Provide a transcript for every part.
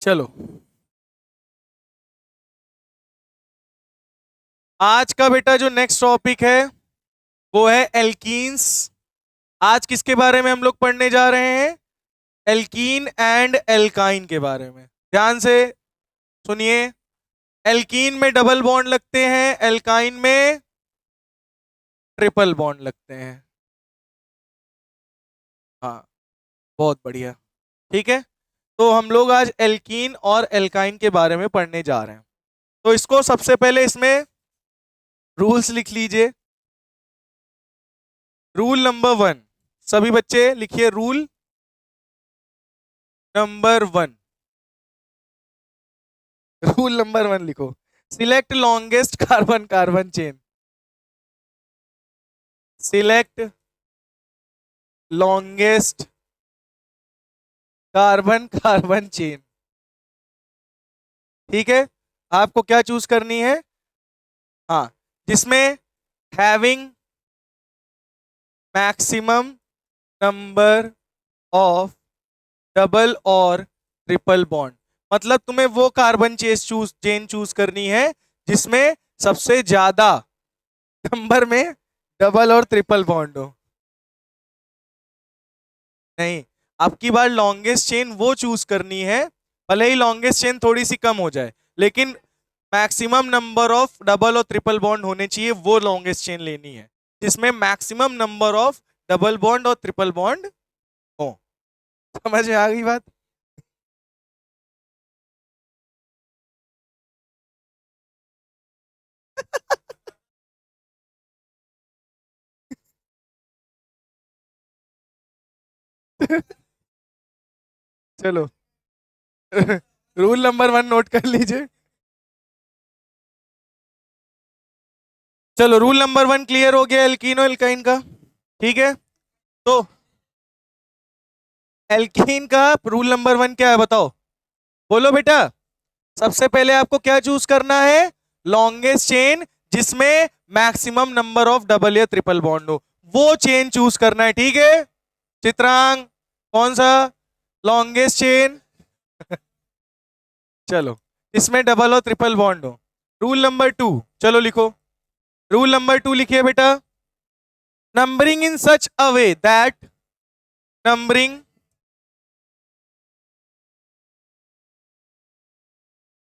चलो, आज का बेटा जो नेक्स्ट टॉपिक है वो है एल्कीन्स। आज किसके बारे में हम लोग पढ़ने जा रहे हैं? एल्कीन एंड एल्काइन के बारे में। ध्यान से सुनिए। एल्कीन में डबल बॉन्ड लगते हैं, एल्काइन में ट्रिपल बॉन्ड लगते हैं। हाँ, बहुत बढ़िया। ठीक है, तो हम लोग आज एल्कीन और एल्काइन के बारे में पढ़ने जा रहे हैं। तो इसको सबसे पहले इसमें रूल्स लिख लीजिए। रूल नंबर 1, सभी बच्चे लिखिए रूल नंबर 1। रूल नंबर 1 लिखो। Select longest carbon carbon chain. Select longest carbon carbon chain. ठीक है, आपको क्या चूज करनी है? हाँ, जिसमें having maximum number of double और ट्रिपल बॉन्ड। मतलब तुम्हें वो कार्बन चेन चूज करनी है जिसमें सबसे ज्यादा नंबर में डबल और ट्रिपल बॉन्ड हो। नहीं, अब की बार लॉन्गेस्ट चेन वो चूज करनी है, भले ही लॉन्गेस्ट चेन थोड़ी सी कम हो जाए, लेकिन मैक्सिमम नंबर ऑफ डबल और ट्रिपल बॉन्ड होने चाहिए, वो लॉन्गेस्ट चेन लेनी है जिसमें maximum number of double bond और ट्रिपल बॉन्ड हो। समझ में आ गई बात? चलो, रूल नंबर 1 नोट कर लीजिए। चलो, रूल नंबर 1 क्लियर हो गया एल्कीनो एल्काइन का। ठीक है, तो एल्कीन का रूल नंबर 1 क्या है बताओ? बोलो बेटा। सबसे पहले आपको क्या चूज करना है? लॉन्गेस्ट चेन जिसमें मैक्सिमम नंबर ऑफ डबल या ट्रिपल बॉन्ड हो, वो चेन चूज करना है। ठीक है चित्रांग, कौन सा? Longest chain. चलो, इसमें डबल और ट्रिपल बॉन्ड हो। रूल नंबर 2, चलो लिखो। रूल नंबर 2 लिखिए बेटा। Numbering in such a way that numbering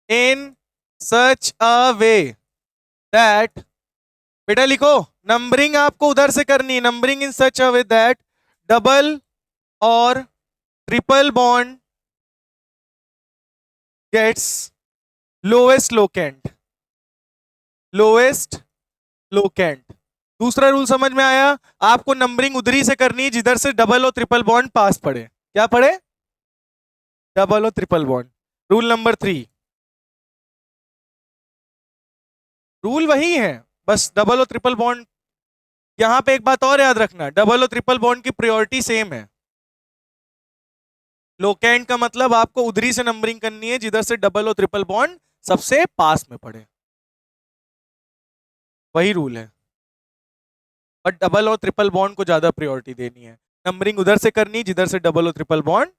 in such a way that, बेटा लिखो, नंबरिंग आपको उधर से करनी है। Numbering in such a way that double और triple bond gets lowest locant. Lowest locant. दूसरा रूल समझ में आया? आपको नंबरिंग उधरी से करनी है जिधर से डबल और ट्रिपल बॉन्ड पास पड़े। क्या पड़े? डबल और triple bond. Rule number 3, rule वही है, बस डबल और ट्रिपल बॉन्ड। यहां पे एक बात और याद रखना, डबल और ट्रिपल बॉन्ड की प्रायोरिटी सेम है। लोकेंट का मतलब आपको उधरी से नंबरिंग करनी है जिधर से डबल और ट्रिपल बॉन्ड सबसे पास में पड़े। वही रूल है, बट डबल और ट्रिपल बॉन्ड को ज्यादा प्रायोरिटी देनी है। नंबरिंग उधर से करनी है जिधर से डबल और ट्रिपल बॉन्ड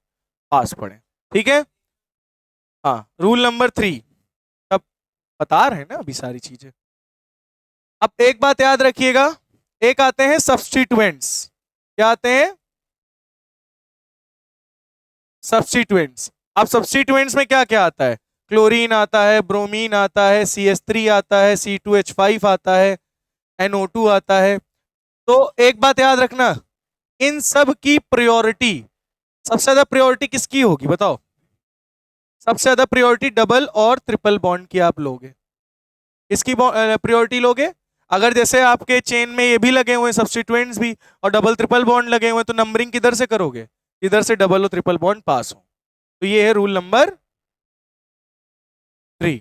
पास पड़े। ठीक है, हाँ। रूल नंबर 3, अब बता रहे हैं ना अभी सारी चीजें। अब एक बात याद रखिएगा, एक आते हैं सब्स्टिट्यूएंट्स। क्या आते हैं? सब्स्टिट्यूएंट्स। अब सब्स्टिट्यूएंट्स में क्या क्या आता है? क्लोरीन आता है, ब्रोमीन आता है, CH3 आता है, C2H5 आता है, NO2 आता है। तो एक बात याद रखना, इन सब की प्रायोरिटी, सबसे ज्यादा प्रायोरिटी किसकी होगी बताओ? सबसे ज्यादा प्रायोरिटी डबल और ट्रिपल बॉन्ड की आप लोगे। इसकी प्रायोरिटी लोगे? अगर जैसे आपके चेन में ये भी लगे हुए हैं सब्स्टिट्यूएंट्स भी और डबल ट्रिपल बॉन्ड लगे हुए हैं, तो नंबरिंग किधर से करोगे? इधर से डबल और ट्रिपल बॉन्ड पास हो। तो ये है रूल नंबर 3।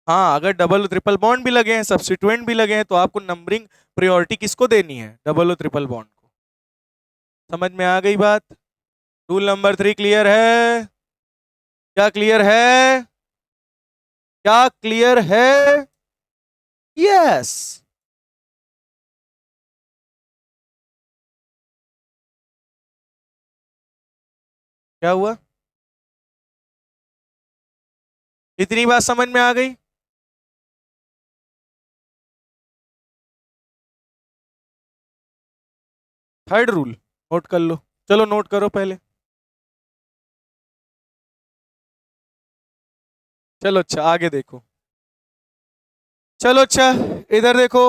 हाँ, अगर डबल और ट्रिपल बॉन्ड भी लगे हैं, सब्स्टिट्यूएंट भी लगे हैं, तो आपको नंबरिंग प्रायोरिटी किसको देनी है? डबल और ट्रिपल बॉन्ड को। समझ में आ गई बात? रूल नंबर 3 क्लियर है? क्या क्लियर है? क्या क्लियर है? यस। क्या हुआ? इतनी बात समझ में आ गई? थर्ड रूल नोट कर लो। चलो नोट करो पहले। चलो अच्छा आगे देखो। चलो अच्छा, इधर देखो।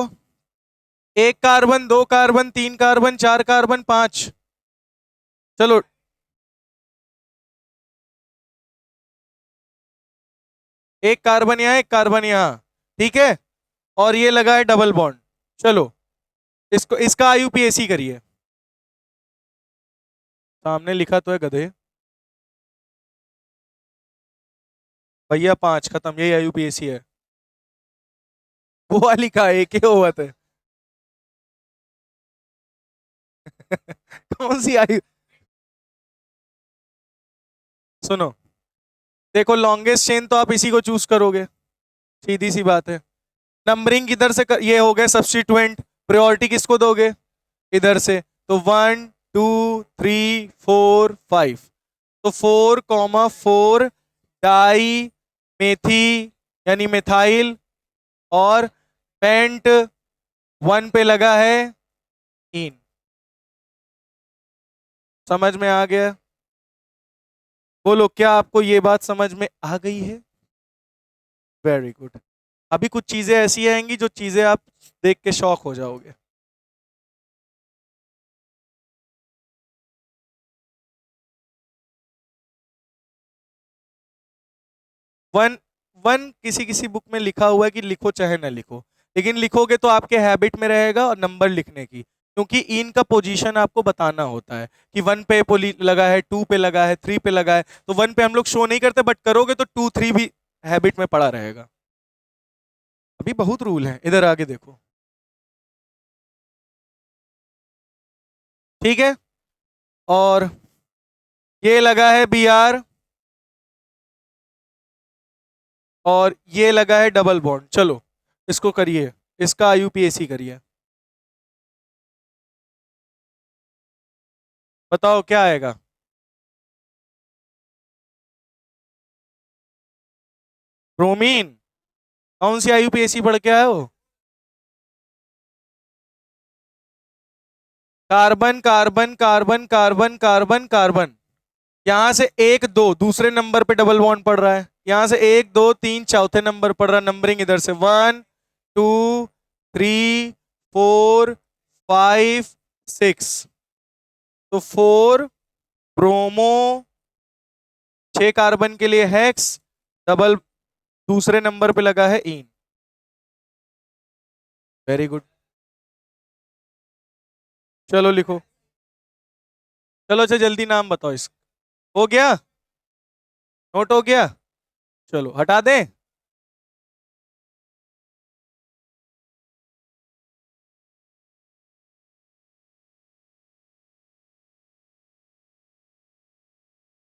एक कार्बन, दो कार्बन, तीन कार्बन, चार कार्बन, पांच। चलो, एक कार्बन यहाँ, एक कार्बन यहाँ, ठीक है। और ये लगा है डबल बॉन्ड। चलो, इसको इसका आईयूपीएसी करिए। सामने लिखा तो है गधे। भैया पांच खत्म, यही आईयूपीएसी है। वो वाली का एक ही हुआ था। कौन सी आई? सुनो, देखो लॉन्गेस्ट चेन तो आप इसी को चूज करोगे, सीधी सी बात है। नंबरिंग इधर से ये हो गए सब्स्टिट्यूएंट। प्रायोरिटी किसको दोगे? इधर से। तो 1 2 3 4 5। तो 4,4 डाई मेथी यानी मिथाइल। और पेंट 1 पे लगा है इन। समझ में आ गया? बोलो, क्या आपको ये बात समझ में आ गई है? Very good. अभी कुछ चीजें ऐसी आएंगी जो चीजें आप देख के शॉक हो जाओगे। वन, वन किसी किसी बुक में लिखा हुआ है कि लिखो चाहे ना लिखो, लेकिन लिखोगे तो आपके हैबिट में रहेगा और नंबर लिखने की, क्योंकि इन का पोजीशन आपको बताना होता है कि 1 पे लगा है, 2 पे लगा है, 3 पे लगा है। तो 1 पे हम लोग शो नहीं करते, बट करोगे तो 2 3 भी हैबिट में पड़ा रहेगा। अभी बहुत रूल है, इधर आगे देखो। ठीक है। और ये लगा है Br, और ये लगा है डबल बॉन्ड। चलो इसको करिए, इसका आईयूपीएसी करिए। बताओ क्या आएगा? ब्रोमीन। कौन सी आईयूपीएसी पढ़ के आए हो? Carbon carbon carbon carbon carbon carbon. यहां से एक दो दूसरे नंबर पे डबल बॉन्ड पड़ रहा है, यहां से एक दो तीन चौथे नंबर पड़ रहा है। नंबरिंग इधर से 1 2 3 4 5 6। तो 4 ब्रोमो, 6 कार्बन के लिए हेक्स, डबल दूसरे नंबर पे लगा है इन। Very good. चलो लिखो। चलो अच्छा जल्दी नाम बताओ इसका। हो गया? नोट हो गया? चलो हटा दें।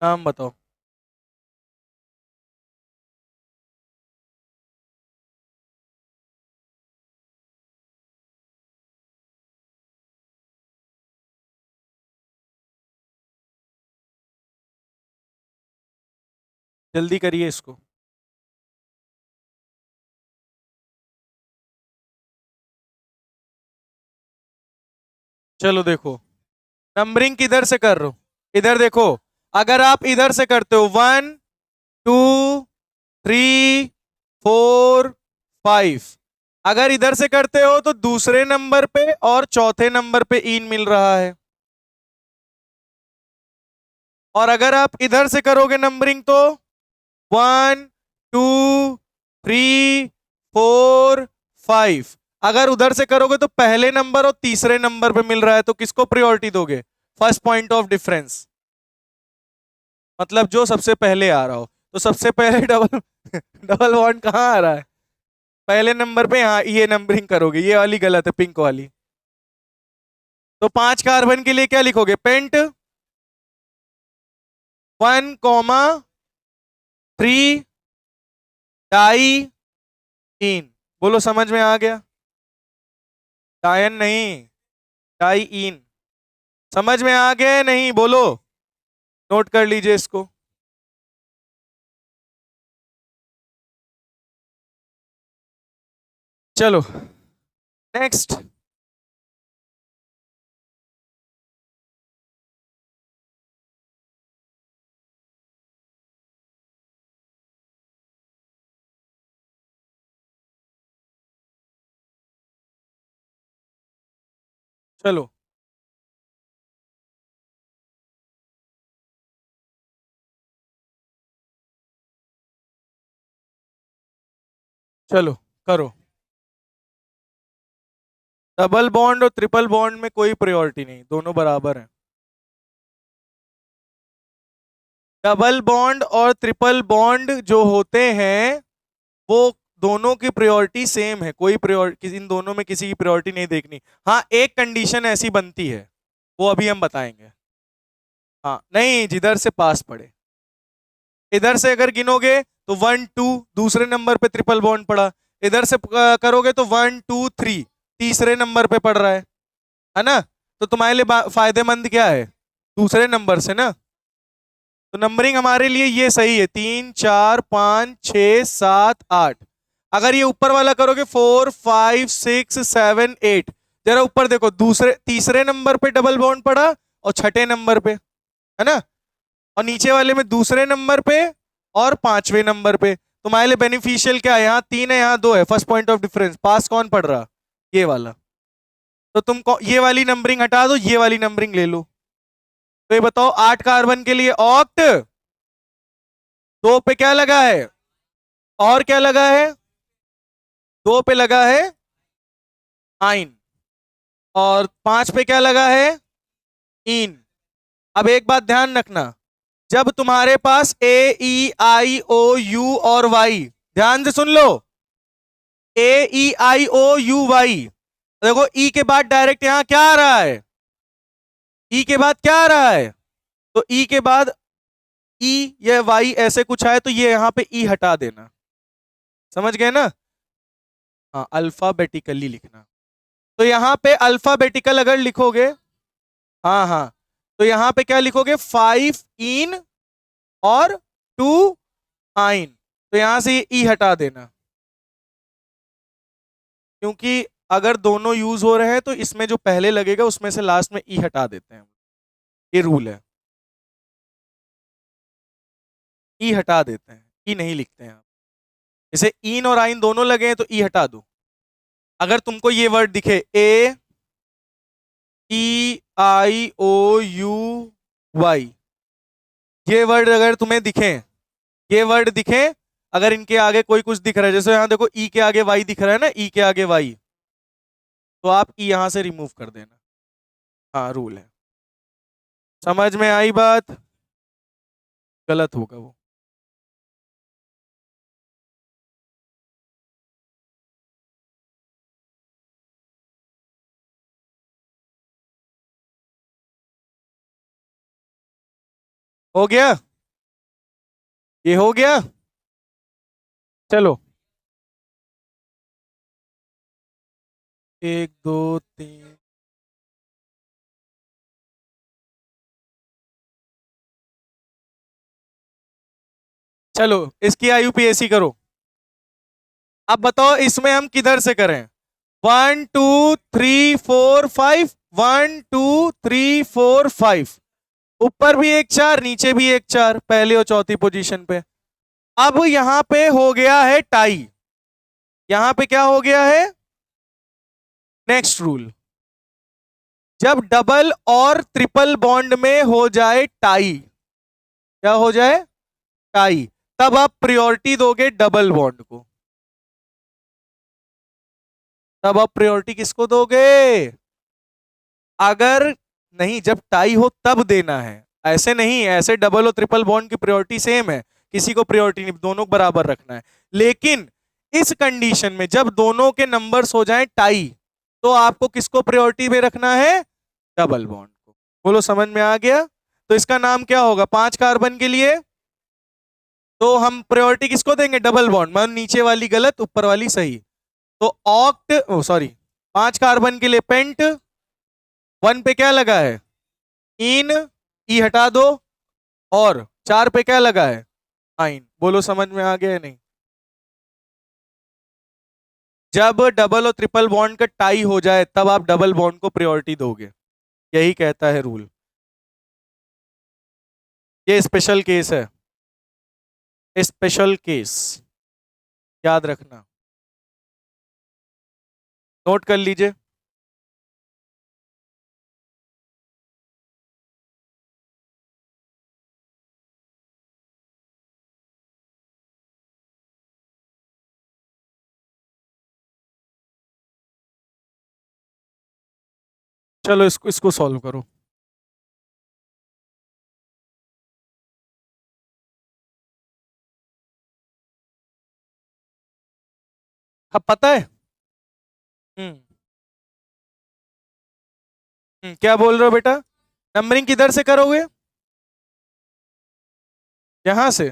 नाम बताओ। जल्दी करिए इसको। चलो देखो, नंबरिंग किधर से कर रहे हो? इधर देखो। अगर आप इधर से करते हो 1 2 3 4 5, अगर इधर से करते हो तो दूसरे नंबर पे और चौथे नंबर पे इन मिल रहा है। और अगर आप इधर से करोगे नंबरिंग तो 1 2 3 4 5। अगर उधर से करोगे तो पहले नंबर और तीसरे नंबर पे मिल रहा है, तो किसको प्रायोरिटी दोगे? फर्स्ट पॉइंट ऑफ डिफरेंस, मतलब जो सबसे पहले आ रहा हो। तो सबसे पहले डबल डबल बॉन्ड कहाँ आ रहा है? पहले नंबर पे। हाँ, ये नंबरिंग करोगे, ये वाली गलत है, पिंक वाली। तो 5 कार्बन के लिए क्या लिखोगे? पेंट 1 3 डाई इन। बोलो समझ में आ गया? डायन नहीं, डाई इन। समझ में आ गया या नहीं? बोलो। नोट कर लीजिए इसको। चलो नेक्स्ट। चलो चलो करो। डबल बॉन्ड और ट्रिपल बॉन्ड में कोई प्रायोरिटी नहीं, दोनों बराबर हैं। डबल बॉन्ड और ट्रिपल बॉन्ड जो होते हैं वो दोनों की प्रायोरिटी सेम है, कोई प्रायोरिटी इन दोनों में किसी की प्रायोरिटी नहीं देखनी। हाँ एक कंडीशन ऐसी बनती है, वो अभी हम बताएंगे। हाँ नहीं, जिधर से पास पड़े, इधर से अगर गिनोगे तो 1 2 दूसरे नंबर पे ट्रिपल बॉन्ड पड़ा, इधर से करोगे तो 1 2 3 तीसरे नंबर पे पड़ रहा है ना। तो तुम्हारे लिए फायदेमंद क्या है, दूसरे नंबर से ना। तो नंबरिंग हमारे लिए ये सही है, 3 4 5 6 7 8। अगर ये ऊपर वाला करोगे 4 5 6 7 8, जरा ऊपर देखो, दूसरे तीसरे नंबर पे डबल बॉन्ड पड़ा और छठे नंबर पे, है ना। और नीचे वाले में दूसरे नंबर पे और पांचवें नंबर पे। तुम्हारे लिए बेनिफिशियल क्या है, यहाँ 3 है यहाँ 2 है, फर्स्ट पॉइंट ऑफ डिफरेंस, पास कौन पड़ रहा, ये वाला। तो तुम ये वाली नंबरिंग हटा दो, ये वाली नंबरिंग ले लो। तो ये बताओ 8 कार्बन के लिए ऑक्ट, 2 पे क्या लगा है, और क्या लगा है, 2 पे लगा है आइन, और 5 पे क्या लगा है, इन। अब एक बात ध्यान रखना, जब तुम्हारे पास ए ई आई ओ यू और वाई, ध्यान से सुन लो, ए ई आई ओ यू वाई, देखो ई के बाद डायरेक्ट यहां क्या आ रहा है, ई के बाद क्या आ रहा है, तो ई के बाद ई या वाई ऐसे कुछ आए तो ये यहां पे ई हटा देना, समझ गए ना। हाँ अल्फाबेटिकली लिखना। तो यहां पे अल्फाबेटिकल अगर लिखोगे, हाँ हाँ, तो यहां पे क्या लिखोगे, 5 इन और 2 आइन, तो यहां से ये ई हटा देना, क्योंकि अगर दोनों यूज हो रहे हैं तो इसमें जो पहले लगेगा उसमें से लास्ट में ई हटा देते हैं, ये रूल है, ई हटा देते हैं, ई नहीं लिखते हैं। जैसे इन और आइन दोनों लगे हैं तो ई हटा दो। अगर तुमको ये वर्ड दिखे ए ई आई ओ यू वाई, ये वर्ड अगर तुम्हें दिखे, ये वर्ड दिखे, अगर इनके आगे कोई कुछ दिख रहा है, जैसे यहां देखो ई के आगे वाई दिख रहा है ना, ई के आगे वाई, तो आप ई यहां से रिमूव कर देना। हाँ रूल है, समझ में आई बात, गलत होगा वो। हो गया, ये हो गया। चलो 1 2 3, चलो इसकी आईयूपीएसी करो। अब बताओ इसमें हम किधर से करें, 1 2 3 4 5, 1 2 3 4 5, ऊपर भी एक 4 नीचे भी एक 4, पहली और चौथी पोजीशन पे। अब यहां पे हो गया है टाई, यहां पे क्या हो गया है, नेक्स्ट रूल, जब डबल और ट्रिपल बॉन्ड में हो जाए टाई, क्या हो जाए, टाई, तब आप प्रायोरिटी दोगे डबल बॉन्ड को। तब आप प्रायोरिटी किसको दोगे, अगर नहीं, जब टाई हो तब देना है, ऐसे नहीं, ऐसे डबल और ट्रिपल बॉन्ड की प्रायोरिटी सेम है, किसी को प्रायोरिटी नहीं, दोनों बराबर रखना है। लेकिन इस कंडीशन में जब दोनों के नंबर्स हो जाएं टाई, तो आपको किसको प्रायोरिटी में रखना है, डबल बॉन्ड को। बोलो समझ में आ गया। तो इसका नाम क्या होगा, 5 कार्बन के लिए तो हम प्रायोरिटी किसको देंगे, डबल बॉन्ड, मतलब नीचे वाली गलत ऊपर वाली सही। तो ऑक्ट, ओ सॉरी, 5 कार्बन के लिए पेंट, 1 पे क्या लगा है, इन, ई हटा दो, और 4 पे क्या लगा है? आइन। बोलो समझ में आ गया या नहीं? जब डबल और ट्रिपल बॉन्ड का टाई हो जाए तब आप डबल बॉन्ड को प्रायोरिटी दोगे, यही कहता है रूल। ये स्पेशल केस है, स्पेशल केस, याद रखना, नोट कर लीजिए। चलो इसको सॉल्व करो। अब पता है? हम्म क्या बोल रहे हो बेटा? नंबरिंग किधर से करोगे? यहां से।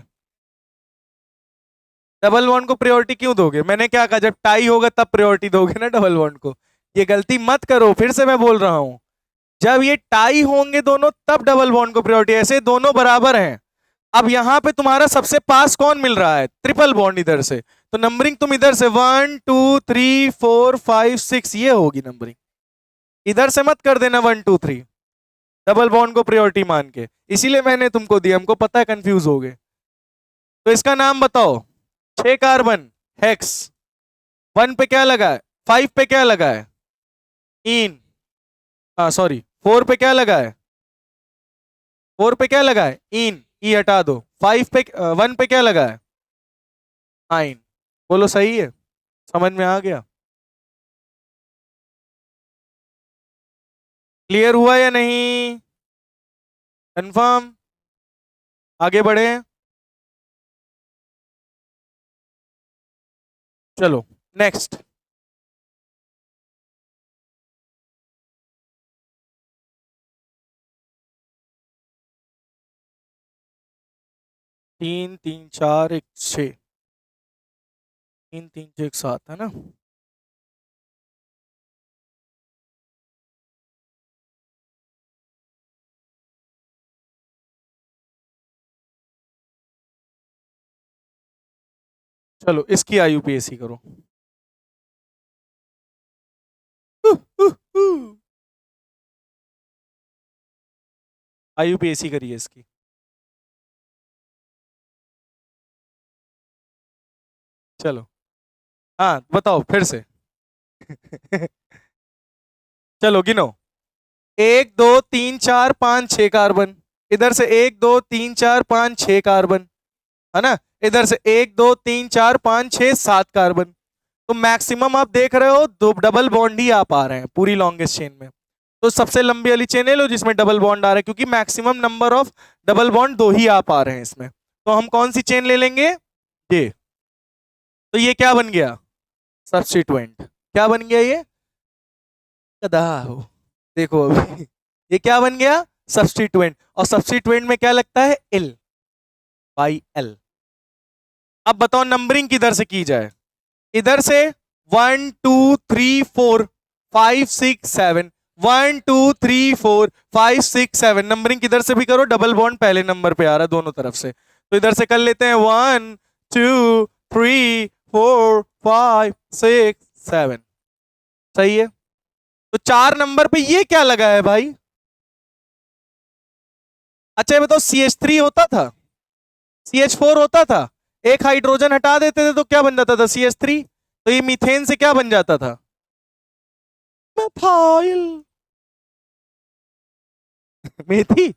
डबल बॉन्ड को प्रायोरिटी क्यों दोगे? मैंने क्या कहा, जब टाई होगा तब प्रायोरिटी दोगे ना डबल बॉन्ड को। ये गलती मत करो, फिर से मैं बोल रहा हूं, जब ये टाई होंगे दोनों तब डबल बॉन्ड को प्रायोरिटी, ऐसे दोनों बराबर हैं। अब यहां पे तुम्हारा सबसे पास कौन मिल रहा है? ट्रिपल बॉन्ड इधर से, तो नंबरिंग तुम इधर से 1 2 3 4 5 6 ये होगी नंबरिंग। इधर से मत कर देना 1 2 3 डबल बॉन्ड को प्रायोरिटी मान के, इसीलिए मैंने तुमको दिया, हमको पता है कंफ्यूज हो गए। तो इसका नाम बताओ। 6 कार्बन हेक्स, 1 पे क्या लगा है? 5 पे क्या लगा है? इन। सॉरी 4 पे क्या लगा है? 4 पे क्या लगा है? इन। ई हटा दो। 5 पे 1 पे क्या लगा है? आइन। बोलो सही है? समझ में आ गया? क्लियर हुआ या नहीं? कंफर्म? आगे बढ़े? चलो नेक्स्ट। 3 3 4 1 6, 3 3 6 1 7 है ना? चलो इसकी आईयूपीएसी करो। आईयूपीएसी करिए इसकी। चलो हाँ बताओ फिर से। चलो गिनो। 1 2 3 4 5 6 कार्बन, इधर से 1 2 3 4 5 6 कार्बन, है ना? इधर से 1 2 3 4 5 6 7 कार्बन। तो मैक्सिमम आप देख रहे हो दो डबल बॉन्ड ही आप आ रहे हैं पूरी लॉन्गेस्ट चेन में। तो सबसे लंबी वाली चेन ले लो जिसमें डबल बॉन्ड आ रहा है, क्योंकि maximum number of double bond 2 ही आप आ रहे हैं इसमें। तो हम कौन सी चेन ले लेंगे? ये। तो ये क्या बन गया? सब्स्टिट्यूएंट। क्या बन गया ये? गधा हो। देखो अभी ये क्या बन गया? सब्स्टिट्यूएंट। और सब्स्टिट्यूएंट में क्या लगता है? L by L. अब बताओ नंबरिंग किधर से की जाए? इधर से 1 2 3 4 5 6 7, 1 2 3 4 5 6 7, नंबरिंग किधर से भी करो, डबल बॉन्ड पहले नंबर पे आ रहा है दोनों तरफ से। तो इधर से कर लेते हैं 1 2 3 4 5 6 7। सही है? तो 4 नंबर पे ये क्या लगा है भाई? अच्छा ये बताओ, CH3 होता था, CH4 होता था, एक हाइड्रोजन हटा देते थे तो क्या बन जाता था? CH3। तो ये मीथेन से क्या बन जाता था? मिथाइल। मेथी।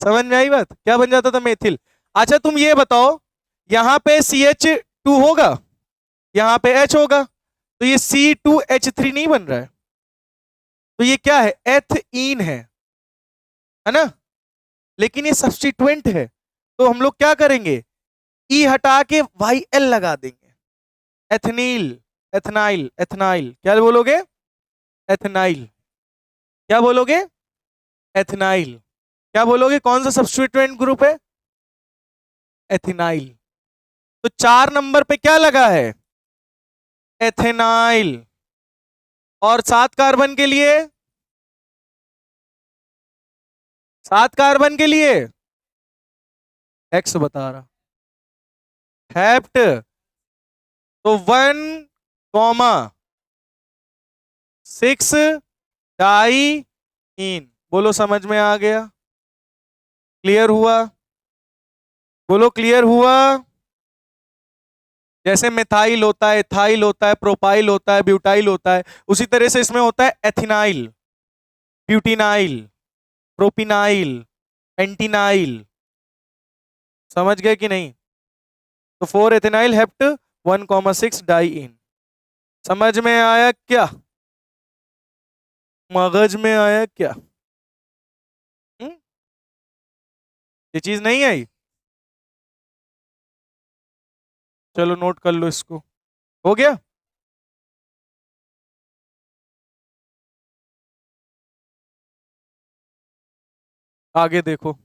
समझ में आई बात? क्या बन जाता था? मेथिल। अच्छा तुम ये बताओ, यहां पे CH2 होगा, यहां पे H होगा, तो ये C2H3 नहीं बन रहा है, तो ये क्या है? एथीन है ना? लेकिन ये सब्स्टिट्यूएंट है, तो हम लोग क्या करेंगे? ई हटा के YL लगा देंगे। एथनील, एथनाइल, एथनाइल, क्या बोलोगे? एथनाइल। क्या बोलोगे? एथनाइल। क्या बोलोगे? कौन सा सब्स्टिट्यूएंट ग्रुप है? एथिनाइल। तो 4 नंबर पे क्या लगा है? एथेनाइल। और 7 कार्बन के लिए, 7 कार्बन के लिए एक्स बता रहा। हेप्ट, तो 1,6 डाई इन। बोलो समझ में आ गया? क्लियर हुआ? बोलो क्लियर हुआ? जैसे मिथाइल होता है, इथाइल होता है, प्रोपाइल होता है, ब्यूटाइल होता है, उसी तरह से इसमें होता है एथिनाइल, ब्यूटिनाइल, प्रोपिनाइल, एंटीनाइल। समझ गए कि नहीं? तो 4 एथिनाइल हेप्ट 1,6 डाई इन। समझ में आया क्या? मगज में आया क्या? हुँ? ये चीज नहीं आई? चलो नोट कर लो इसको। हो गया? आगे देखो।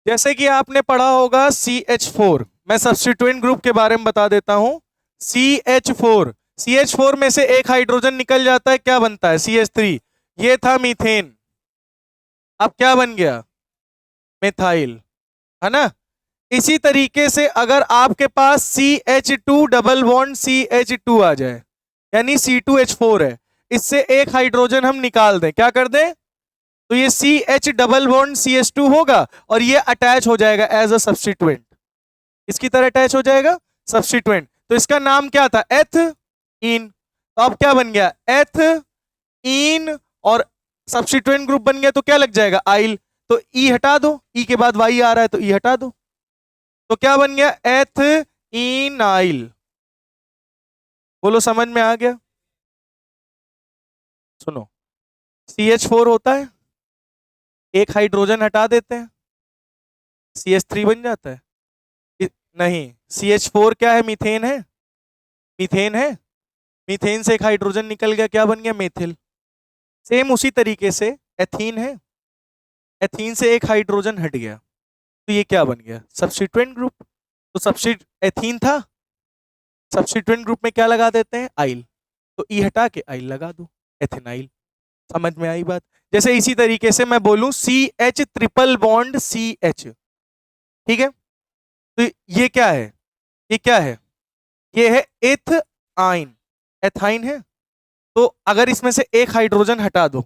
जैसे कि आपने पढ़ा होगा CH4, मैं सब्स्टिट्यूएंट ग्रुप के बारे में बता देता हूं। CH4, CH4 में से एक हाइड्रोजन निकल जाता है, क्या बनता है? CH3। ये था मीथेन, अब क्या बन गया? मिथाइल, है ना? इसी तरीके से अगर आपके पास CH2 डबल बॉन्ड CH2 आ जाए, यानी C2H4 है, इससे एक हाइड्रोजन हम निकाल दें, क्या कर दें? तो ये CH डबल बॉन्ड CH2 होगा और ये अटैच हो जाएगा एज अ सब्स्टिट्यूएंट। इसकी तरह अटैच हो जाएगा सब्स्टिट्यूएंट। तो इसका नाम क्या था? एथ इन। तो अब क्या बन गया? एथ इन, और सब्स्टिट्यूएंट ग्रुप बन गया तो क्या लग जाएगा? आइल। तो ई हटा दो, ई के बाद वाई आ रहा है तो ई हटा दो, तो क्या बन गया? एथ इनाइल। बोलो समझ में आ गया? सुनो, CH4 होता है, एक हाइड्रोजन हटा देते हैं, CH3 बन जाता है। नहीं, CH4 क्या है? मीथेन है, मीथेन है। मीथेन से एक हाइड्रोजन निकल गया, क्या बन गया? मेथिल। सेम उसी तरीके से एथीन है, एथीन से एक हाइड्रोजन हट गया तो ये क्या बन गया? Substituent group. तो सब्स्टिट एथीन था, सब्स्टिट्यूएंट ग्रुप में क्या लगा देते हैं? आइल। तो ई हटा के आइल लगा दो, एथेनाइल। समझ में आई बात? जैसे इसी तरीके से मैं बोलूं CH ट्रिपल बॉन्ड CH, ठीक है? तो ये क्या है? ये क्या है? ये है एथाइन, एथाइन है। तो अगर इसमें से एक हाइड्रोजन हटा दो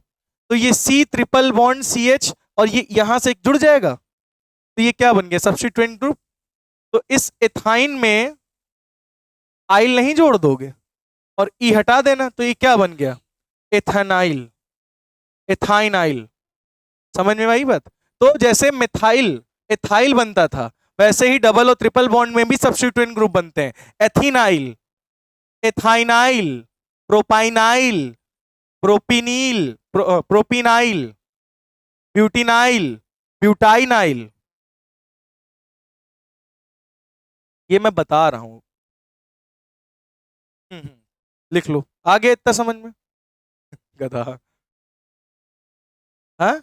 तो ये C ट्रिपल बॉन्ड CH और ये यहां से जुड़ जाएगा, तो ये क्या बन गया? Substituent group. तो इस एथाइन में आइल नहीं जोड़ दोगे और ई हटा देना, तो ये क्या बन गया? एथेनाइल, एथाइनाइल। समझ में आई बात? तो जैसे मिथाइल एथाइल बनता था, वैसे ही डबल और ट्रिपल बॉन्ड में भी सब्स्टिट्यूएंट ग्रुप बनते हैं। Ethenyl, ethynyl, propynyl, propenyl, propynyl, butenyl, butynyl. ये मैं बता रहा हूं। लिख लो आगे, इतना समझ में? गधा। हाँ,